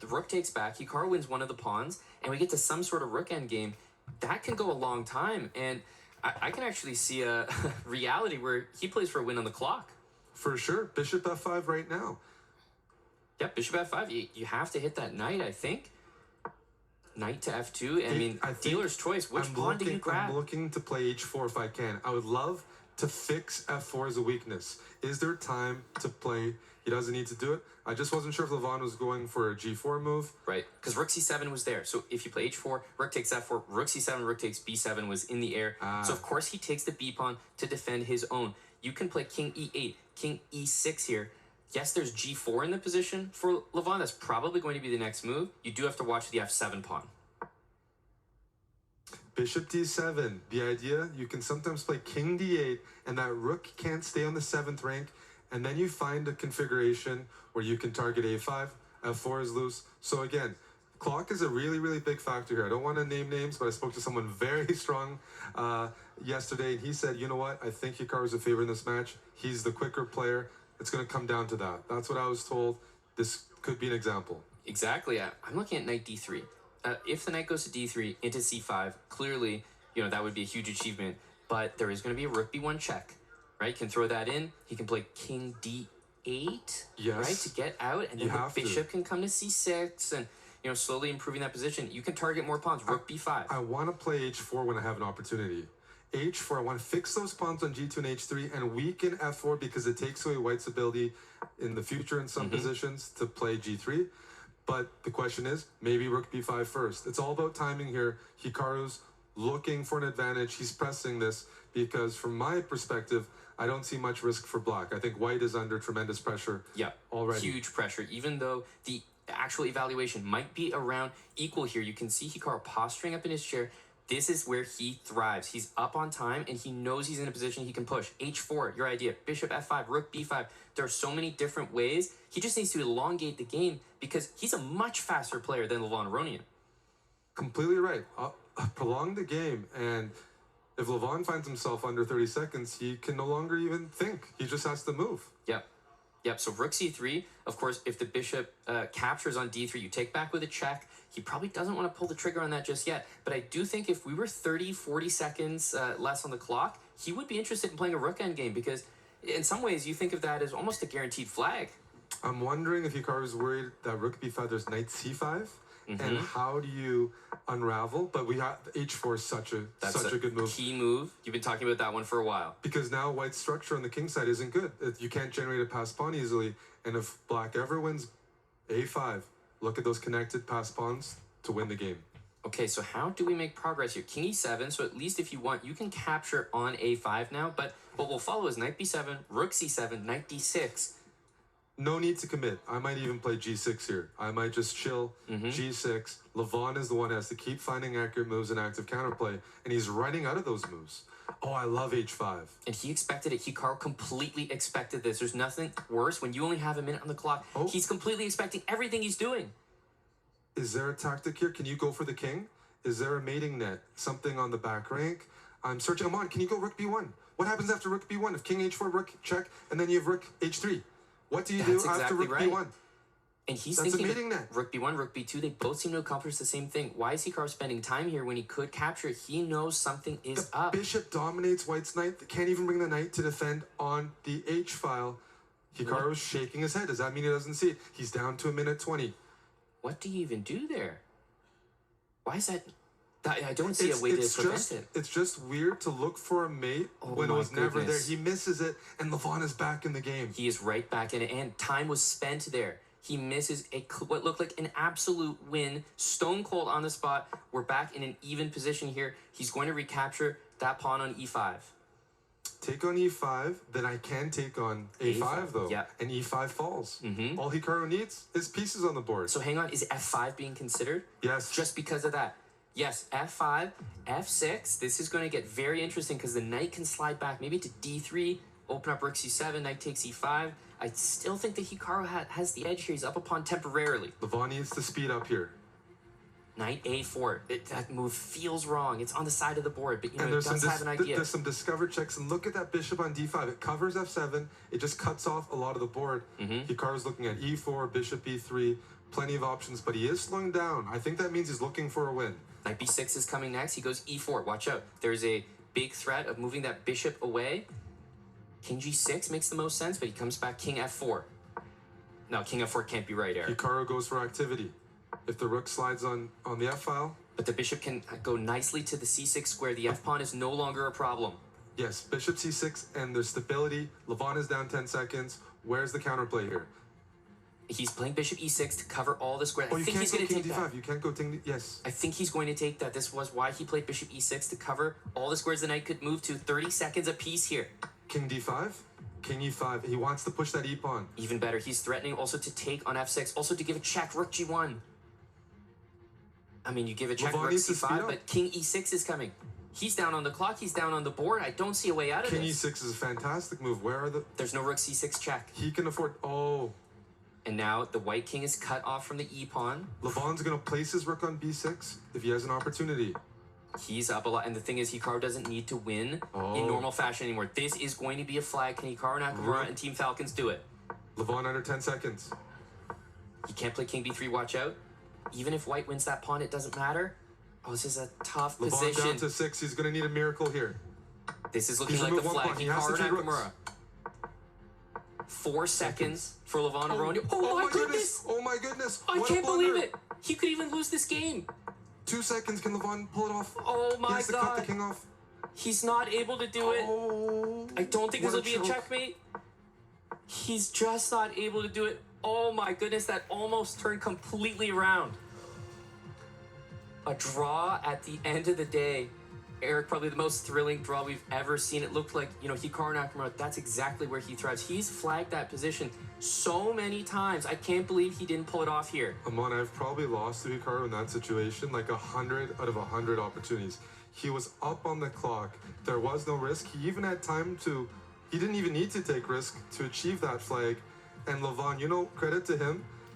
the rook takes back, Hikaru wins one of the pawns, and we get to some sort of rook endgame. That can go a long time, and I can actually see a reality where he plays for a win on the clock. For sure. Bishop f5 right now. Yep, bishop f5. You have to hit that knight, I think. Knight to f2. I mean, dealer's choice. Which pawn do you grab? I'm looking to play h4 if I can. I would love to fix f4 as a weakness. Is there time to play? He doesn't need to do it. I just wasn't sure if Levon was going for a g4 move. Right, because rook c7 was there. So if you play h4, rook takes f4, rook c7, rook takes b7 was in the air. So of course he takes the b pawn to defend his own. You can play king e8, king e6 here. Yes, there's g4 in the position for Levon. That's probably going to be the next move. You do have to watch the f7 pawn. Bishop d7. The idea, you can sometimes play king d8, and that rook can't stay on the 7th rank, and then you find a configuration where you can target a5, f4 is loose. So again, clock is a really, really big factor here. I don't want to name names, but I spoke to someone very strong yesterday, and he said, you know what, I think Hikaru's a favorite in this match. He's the quicker player. It's going to come down to that. That's what I was told. This could be an example. Exactly. I'm looking at knight d3. If the knight goes to d3 into c5, clearly, that would be a huge achievement. But there is going to be a rook b1 check, right? He can throw that in. He can play king d8, right, to get out, and then the bishop can come to c6, and slowly improving that position. You can target more pawns. Rook b5. I want to play h4 when I have an opportunity. h4, I want to fix those pawns on g2 and h3 and weaken f4 because it takes away white's ability in the future in some positions to play g3. But the question is, maybe rook b5 first. It's all about timing here. Hikaru's looking for an advantage. He's pressing this because from my perspective, I don't see much risk for black. I think white is under tremendous pressure already. Huge pressure. Even though the actual evaluation might be around equal here, you can see Hikaru posturing up in his chair. This is where he thrives. He's up on time, and he knows he's in a position he can push. h4, your idea. Bishop f5, rook b5. There are so many different ways. He just needs to elongate the game because he's a much faster player than Levon Aronian. Completely right. Prolong the game, and if Levon finds himself under 30 seconds, he can no longer even think. He just has to move. Yep, so rook c3, of course, if the bishop captures on d3, you take back with a check. He probably doesn't want to pull the trigger on that just yet. But I do think if we were 30, 40 seconds less on the clock, he would be interested in playing a rook endgame because in some ways you think of that as almost a guaranteed flag. I'm wondering if Hikaru's worried that rook b5, there's knight c5. And how do you unravel? But we have h4 is such a good move. Key move. You've been talking about that one for a while. Because now white's structure on the king side isn't good. You can't generate a passed pawn easily. And if black ever wins a5, look at those connected passed pawns to win the game. Okay, so how do we make progress here? King e7, so at least if you want, you can capture on a5 now. But what will follow is knight b7, rook c7, knight d6. No need to commit. I might even play g6 here. I might just chill g6. Levon is the one who has to keep finding accurate moves and active counterplay, and he's running out of those moves. Oh, I love h5. And he expected it. Hikaru completely expected this. There's nothing worse when you only have a minute on the clock. He's completely expecting everything he's doing. Is there a tactic here? Can you go for the king? Is there a mating net? Something on the back rank? I'm searching. Come on, can you go rook b1? What happens after rook b1? If king h4, rook check, and then you have rook h3? What do you do after rook b1? And he's thinking rook b1, rook b2, they both seem to accomplish the same thing. Why is Hikaru spending time here when he could capture it? He knows something is up. The bishop dominates white's knight. They can't even bring the knight to defend on the h file. Hikaru's shaking his head. Does that mean he doesn't see it? He's down to a minute 20. What do you even do there? Why is that? I don't see a way to prevent it. It's just weird to look for a mate when it was never there. He misses it, and Levon is back in the game. He is right back in it, and time was spent there. He misses what looked like an absolute win, stone cold on the spot. We're back in an even position here. He's going to recapture that pawn on e5. Take on e5, then I can take on a5 though. Yeah. And e5 falls. All Hikaru needs is pieces on the board. So hang on, is f5 being considered? Yes. Just because of that. Yes, f5, f6. This is going to get very interesting because the knight can slide back maybe to d3, open up rook c7, knight takes e5. I still think that Hikaru has the edge here. He's up a pawn temporarily. Levon needs to speed up here. Knight a4. That move feels wrong. It's on the side of the board, but it does have an idea. There's some discovered checks, and look at that bishop on d5. It covers f7. It just cuts off a lot of the board. Hikaru's looking at e4, bishop e3, plenty of options, but he is slowing down. I think that means he's looking for a win. Knight b6 is coming next. He goes e4. Watch out. There's a big threat of moving that bishop away. King g6 makes the most sense, but he comes back king f4. No, king f4 can't be right, Eric. Hikaru goes for activity. If the rook slides on the f-file. But the bishop can go nicely to the c6 square. The f-pawn is no longer a problem. Yes, bishop c6, and there's stability. Levon is down 10 seconds. Where's the counterplay here? He's playing bishop e6 to cover all the squares. Oh, I you think can't he's go going to king take d5. that. You can't go king yes. I think he's going to take that. This was why he played bishop e6 to cover all the squares the knight could move to. 30 seconds apiece here. King d5, king e5. He wants to push that e-pawn. Even better, he's threatening also to take on f6, also to give a check, rook g1. I mean, you give a check, Levon rook needs to speed c5, up. but king e6 is coming. He's down on the clock, he's down on the board. I don't see a way out of King this. e6 is a fantastic move. Where are the... There's no rook c6 check. He can afford... Oh. And now the white king is cut off from the e-pawn. Levon's going to place his rook on b6 if he has an opportunity. He's up a lot, and the thing is, Hikaru doesn't need to win in normal fashion anymore. This is going to be a flag. Can Hikaru, Nakamura, and Team Falcons do it? Levon under 10 seconds. He can't play king b3, watch out. Even if white wins that pawn, it doesn't matter. Oh, this is a tough Levon position. down to 6. He's going to need a miracle here. This is looking He's like the removed one flag. pawn. He has to Hikaru, take rooks. Nakamura. 4 seconds for Levon Aronian. Oh my goodness! Oh my goodness! I What a can't believe blunder. it. He could even lose this game. 2 seconds. Can Levon pull it off? Oh He my has to cut god. the king off. He's not able to do it. Oh. I don't think this What will be a choke. checkmate. He's just not able to do it. Oh my goodness, that almost turned completely around. A draw at the end of the day. Eric, probably the most thrilling draw we've ever seen. It looked like, Hikaru Nakamura, that's exactly where he thrives. He's flagged that position so many times. I can't believe he didn't pull it off here. Amon, I've probably lost to Hikaru in that situation, like 100 out of 100 opportunities. He was up on the clock. There was no risk. He even had time to... He didn't even need to take risk to achieve that flag. And Levon, credit to him.